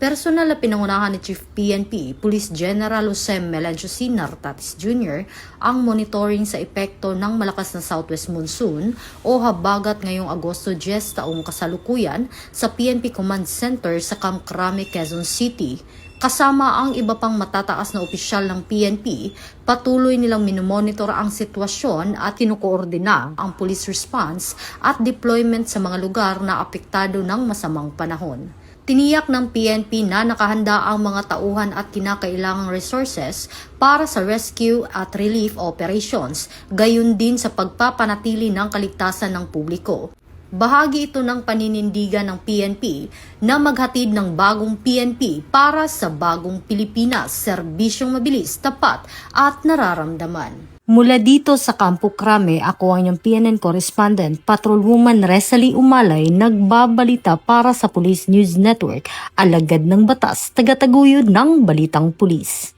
Personal na pinangunahan ni Chief PNP, Police General Jose Melencio C. Nartatis Jr. ang monitoring sa epekto ng malakas na southwest monsoon o habagat ngayong Agosto 10 taong kasalukuyan sa PNP Command Center sa Camp Crame, Quezon City. Kasama ang iba pang matataas na opisyal ng PNP, patuloy nilang minomonitor ang sitwasyon at kinukoordina ang police response at deployment sa mga lugar na apektado ng masamang panahon. Tiniyak ng PNP na nakahanda ang mga tauhan at kinakailangang resources para sa rescue at relief operations, gayon din sa pagpapanatili ng kaligtasan ng publiko. Bahagi ito ng paninindigan ng PNP na maghatid ng bagong PNP para sa bagong Pilipinas, serbisyong mabilis, tapat at nararamdaman. Mula dito sa Campo Crame, ako ang inyong PNN correspondent, Patrolwoman Resalie Umalay, nagbabalita para sa Police News Network, alagad ng batas, tagataguyod ng balitang pulis.